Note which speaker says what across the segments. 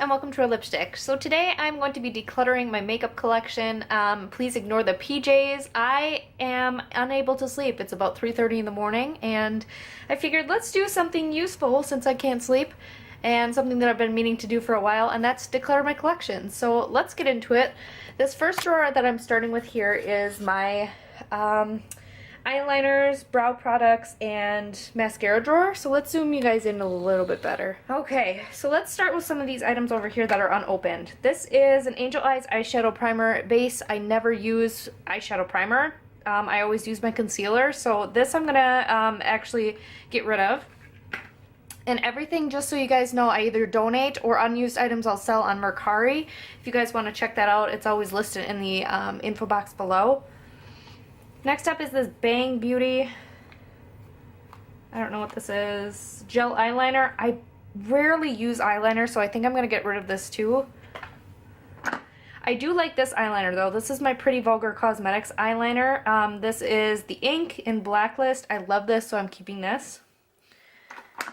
Speaker 1: and welcome to our lipstick. So today I'm going to be decluttering my makeup collection. Please ignore the PJs. I am unable to sleep. It's about 3:30 in the morning and I figured let's do something useful since I can't sleep and something that I've been meaning to do for a while, and that's declutter my collection. So let's get into it. This first drawer that I'm starting with here is my eyeliners, brow products, and mascara drawer. So let's zoom you guys in a little bit better. Okay, so let's start with some of these items over here that are unopened. This is an Angel Eyes eyeshadow primer base. I never use eyeshadow primer. I always use my concealer. So this I'm gonna actually get rid of. And everything, just so you guys know, I either donate or unused items I'll sell on Mercari. If you guys want to check that out, it's always listed in the info box below. Next up is this Bang Beauty, I don't know what this is, gel eyeliner. I rarely use eyeliner, so I think I'm going to get rid of this too. I do like this eyeliner though. This is my Pretty Vulgar Cosmetics eyeliner. This is the ink in Blacklist. I love this, so I'm keeping this.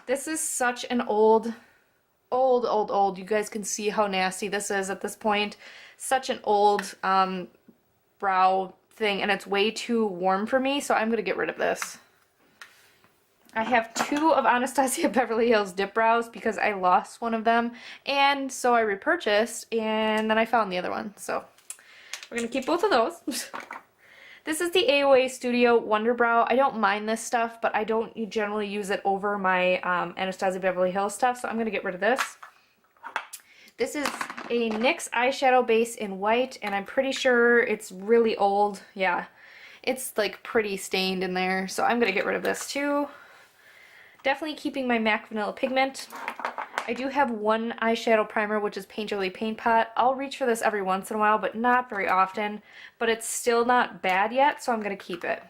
Speaker 1: This is such an old. You guys can see how nasty this is at this point. Such an old brow thing, and it's way too warm for me, so I'm gonna get rid of this. I have two of Anastasia Beverly Hills dip brows because I lost one of them, and so I repurchased, and then I found the other one, so we're gonna keep both of those. This is the AOA Studio Wonder Brow. I don't mind this stuff, but I don't generally use it over my Anastasia Beverly Hills stuff, so I'm gonna get rid of this. This is a NYX eyeshadow base in white, and I'm pretty sure it's really old. Yeah, it's like pretty stained in there, so I'm gonna get rid of this too. Definitely keeping my MAC Vanilla Pigment. I do have one eyeshadow primer, which is Painterly Paint Pot. I'll reach for this every once in a while, but not very often. But it's still not bad yet, so I'm gonna keep it.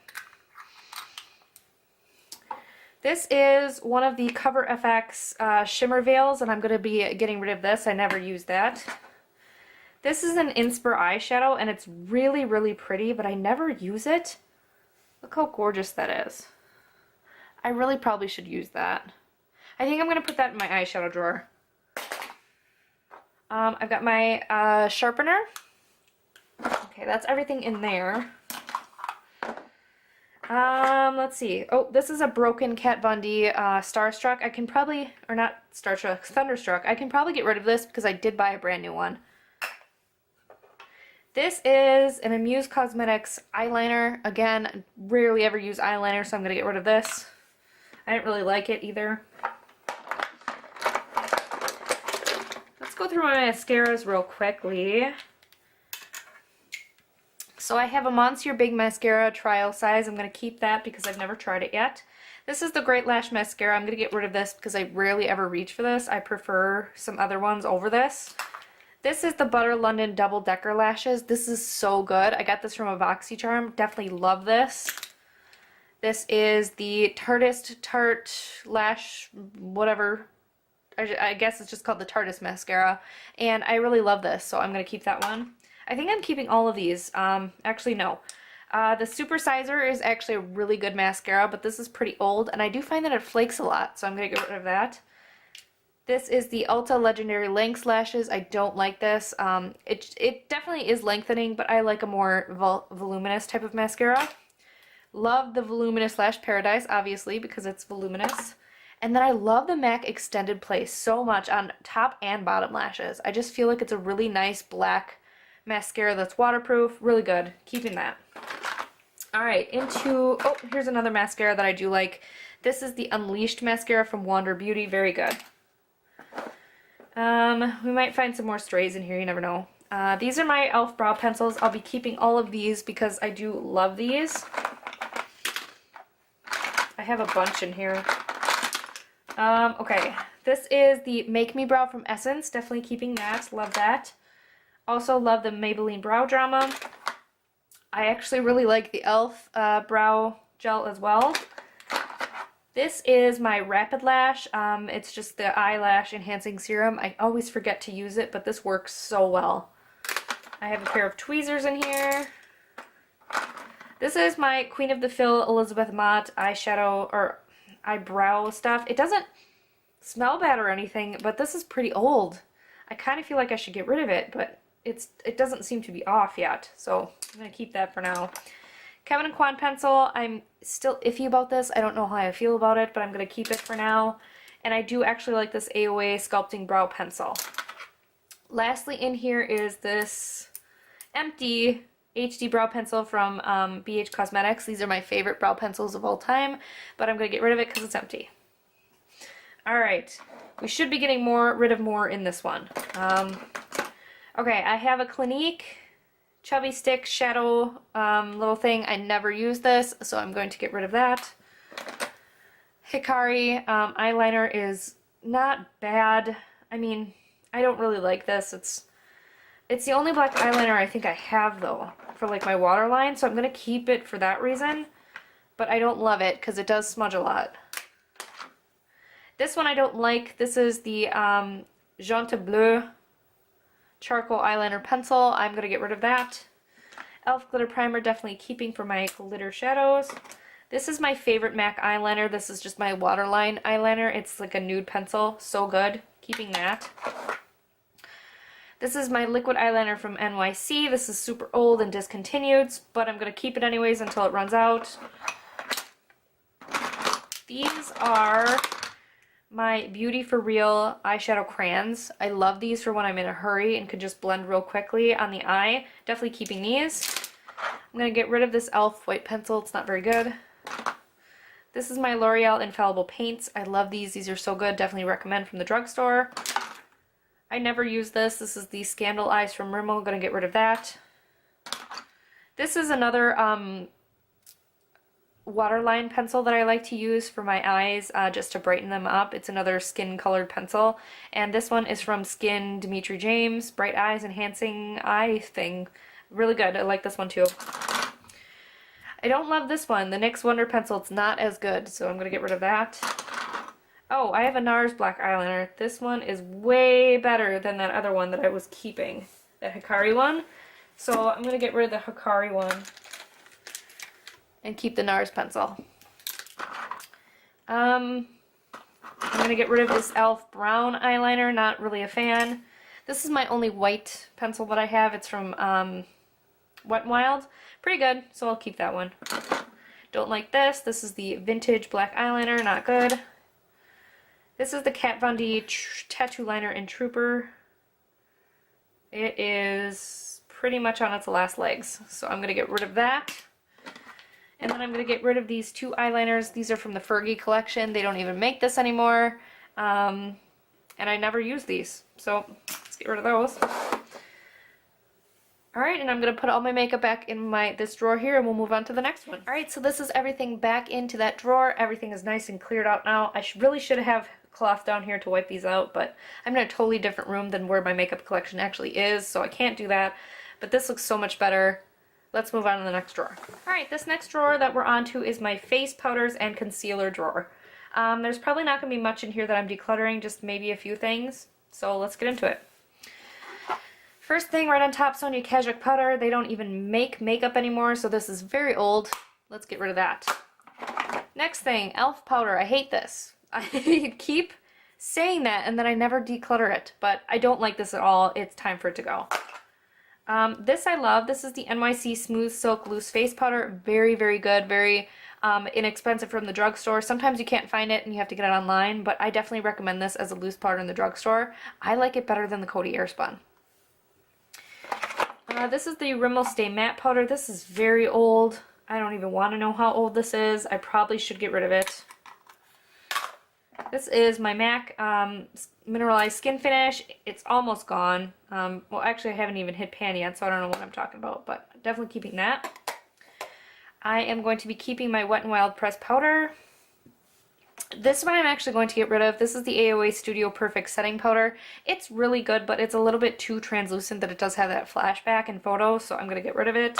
Speaker 1: This is one of the Cover FX shimmer veils, and I'm going to be getting rid of this. I never use that. This is an Inspire eyeshadow, and it's really, really pretty, but I never use it. Look how gorgeous that is. I really probably should use that. I think I'm going to put that in my eyeshadow drawer. I've got my sharpener. Okay, that's everything in there. Let's see. Oh, this is a broken Kat Von D Starstruck. I can probably, or not Starstruck, Thunderstruck. I can probably get rid of this because I did buy a brand new one. This is an Unused Cosmetics eyeliner. Again, rarely ever use eyeliner, so I'm going to get rid of this. I didn't really like it either. Let's go through my mascaras real quickly. So I have a Monsieur Big Mascara trial size. I'm going to keep that because I've never tried it yet. This is the Great Lash Mascara. I'm going to get rid of this because I rarely ever reach for this. I prefer some other ones over this. This is the Butter London Double Decker Lashes. This is so good. I got this from a BoxyCharm. Definitely love this. This is the Tarte Lash, whatever. I guess it's just called the Tarte Mascara. And I really love this, so I'm going to keep that one. I think I'm keeping all of these. Actually, no. The Supersizer is actually a really good mascara, but this is pretty old, and I do find that it flakes a lot, so I'm going to get rid of that. This is the Ulta Legendary Lengths Lashes. I don't like this. It definitely is lengthening, but I like a more voluminous type of mascara. Love the Voluminous Lash Paradise, obviously, because it's voluminous. And then I love the MAC Extended Play so much on top and bottom lashes. I just feel like it's a really nice black mascara that's waterproof. Really good. Keeping that. Alright, oh, here's another mascara that I do like. This is the Unleashed mascara from Wander Beauty. Very good. We might find some more strays in here. You never know. These are my e.l.f. brow pencils. I'll be keeping all of these because I do love these. I have a bunch in here. Okay. This is the Make Me Brow from Essence. Definitely keeping that. Love that. Also love the Maybelline Brow Drama. I actually really like the e.l.f. brow gel as well. This is my Rapid Lash. It's just the eyelash enhancing serum. I always forget to use it, but this works so well. I have a pair of tweezers in here. This is my Queen of the Fill Elizabeth Mott eyeshadow or eyebrow stuff. It doesn't smell bad or anything, but this is pretty old. I kind of feel like I should get rid of it, but it doesn't seem to be off yet, so I'm going to keep that for now. Kevin and Kwan pencil, I'm still iffy about this. I don't know how I feel about it, but I'm going to keep it for now. And I do actually like this AOA Sculpting Brow Pencil. Lastly in here is this empty HD brow pencil from BH Cosmetics. These are my favorite brow pencils of all time, but I'm going to get rid of it because it's empty. Alright, we should be getting rid of more in this one. Okay, I have a Clinique Chubby Stick Shadow little thing. I never use this, so I'm going to get rid of that. Hikari eyeliner is not bad. I mean, I don't really like this. It's the only black eyeliner I think I have, though, for like my waterline, so I'm going to keep it for that reason. But I don't love it because it does smudge a lot. This one I don't like. This is the Jaunte Bleu charcoal eyeliner pencil. I'm going to get rid of that. e.l.f. glitter primer, definitely keeping for my glitter shadows. This is my favorite MAC eyeliner. This is just my waterline eyeliner. It's like a nude pencil. So good. Keeping that. This is my liquid eyeliner from NYC. This is super old and discontinued, but I'm going to keep it anyways until it runs out. These are my Beauty For Real eyeshadow crayons. I love these for when I'm in a hurry and could just blend real quickly on the eye. Definitely keeping these. I'm going to get rid of this e.l.f. white pencil. It's not very good. This is my L'Oreal Infallible Paints. I love these. These are so good. Definitely recommend from the drugstore. I never use this. This is the Scandal Eyes from Rimmel. I'm going to get rid of that. This is another waterline pencil that I like to use for my eyes just to brighten them up. It's another skin colored pencil. And this one is from Skin Dimitri James. Bright Eyes Enhancing Eye thing. Really good. I like this one too. I don't love this one, the NYX Wonder Pencil. It's not as good, so I'm going to get rid of that. Oh, I have a NARS black eyeliner. This one is way better than that other one that I was keeping, the Hikari one. So I'm going to get rid of the Hikari one and keep the NARS pencil. I'm going to get rid of this e.l.f. brown eyeliner, not really a fan. This is my only white pencil that I have. It's from Wet n Wild. Pretty good, so I'll keep that one. Don't like this. This is the vintage black eyeliner, not good. This is the Kat Von D tattoo liner in Trooper. It is pretty much on its last legs, so I'm going to get rid of that. And then I'm going to get rid of these two eyeliners. These are from the Fergie collection. They don't even make this anymore, and I never use these, so let's get rid of those. Alright, and I'm going to put all my makeup back in this drawer here, and we'll move on to the next one. Alright, so this is everything back into that drawer. Everything is nice and cleared out now. I really should have cloth down here to wipe these out, but I'm in a totally different room than where my makeup collection actually is, so I can't do that. But this looks so much better. Let's move on to the next drawer. Alright, this next drawer that we're on to is my face powders and concealer drawer. There's probably not going to be much in here that I'm decluttering, just maybe a few things. So let's get into it. First thing right on top, Sonia Kajik powder. They don't even make makeup anymore, so this is very old. Let's get rid of that. Next thing, e.l.f. powder. I hate this. I keep saying that and then I never declutter it, but I don't like this at all. It's time for it to go. This I love. This is the NYC Smooth Silk Loose Face Powder. Very, very good. Very inexpensive from the drugstore. Sometimes you can't find it and you have to get it online, but I definitely recommend this as a loose powder in the drugstore. I like it better than the Coty Airspun. This is the Rimmel Stay Matte Powder. This is very old. I don't even want to know how old this is. I probably should get rid of it. This is my MAC Mineralized Skin Finish. It's almost gone. Well, actually, I haven't even hit pan yet, so I don't know what I'm talking about, but definitely keeping that. I am going to be keeping my Wet n Wild Pressed Powder. This one I'm actually going to get rid of. This is the AOA Studio Perfect Setting Powder. It's really good, but it's a little bit too translucent that it does have that flashback in photos, so I'm going to get rid of it.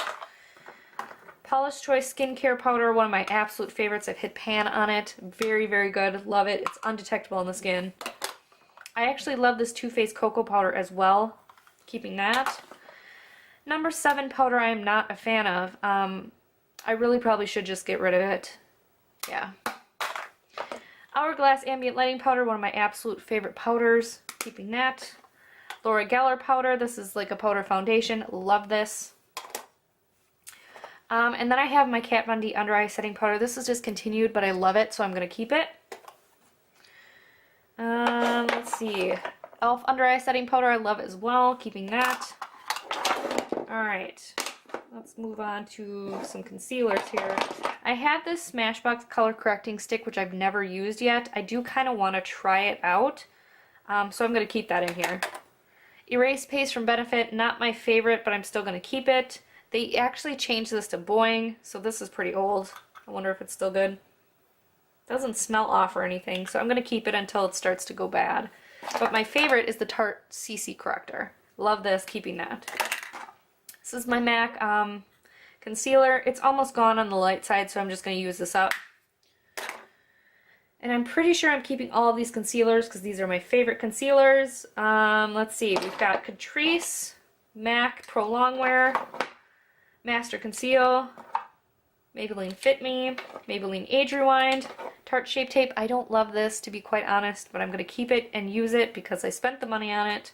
Speaker 1: Paula's Choice Skincare Powder, one of my absolute favorites. I've hit pan on it. Very, very good. Love it. It's undetectable in the skin. I actually love this Too Faced Cocoa Powder as well. Keeping that. Number 7 powder I am not a fan of. I really probably should just get rid of it. Yeah. Hourglass Ambient Lighting Powder, one of my absolute favorite powders. Keeping that. Laura Geller powder. This is like a powder foundation. Love this. And then I have my Kat Von D Under Eye Setting Powder. This is discontinued, but I love it, so I'm going to keep it. Let's see. e.l.f. Under Eye Setting Powder, I love as well. Keeping that. Alright. Let's move on to some concealers here. I have this Smashbox Color Correcting Stick, which I've never used yet. I do kind of want to try it out, so I'm going to keep that in here. Erase Paste from Benefit, not my favorite, but I'm still going to keep it. They actually changed this to Boing, so this is pretty old. I wonder if it's still good. Doesn't smell off or anything, so I'm going to keep it until it starts to go bad. But my favorite is the Tarte CC Corrector. Love this, keeping that. This is my MAC concealer. It's almost gone on the light side, so I'm just going to use this up. And I'm pretty sure I'm keeping all of these concealers because these are my favorite concealers. Let's see, we've got Catrice, MAC Pro Longwear, Master Conceal, Maybelline Fit Me, Maybelline Age Rewind, Tarte Shape Tape. I don't love this, to be quite honest, but I'm going to keep it and use it because I spent the money on it.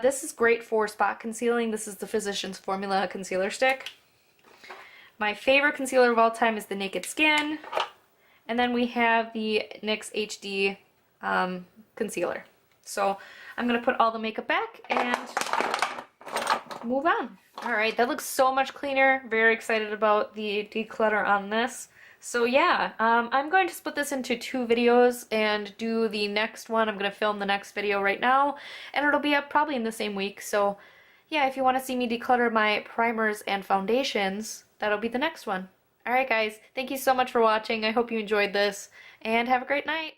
Speaker 1: This is great for spot concealing. This is the Physicians Formula Concealer Stick. My favorite concealer of all time is the Naked Skin. And then we have the NYX HD concealer. So I'm going to put all the makeup back and move on. Alright, that looks so much cleaner. Very excited about the declutter on this. So yeah, I'm going to split this into 2 videos and do the next one. I'm going to film the next video right now, and it'll be up probably in the same week. So yeah, if you want to see me declutter my primers and foundations, that'll be the next one. Alright guys, thank you so much for watching. I hope you enjoyed this, and have a great night.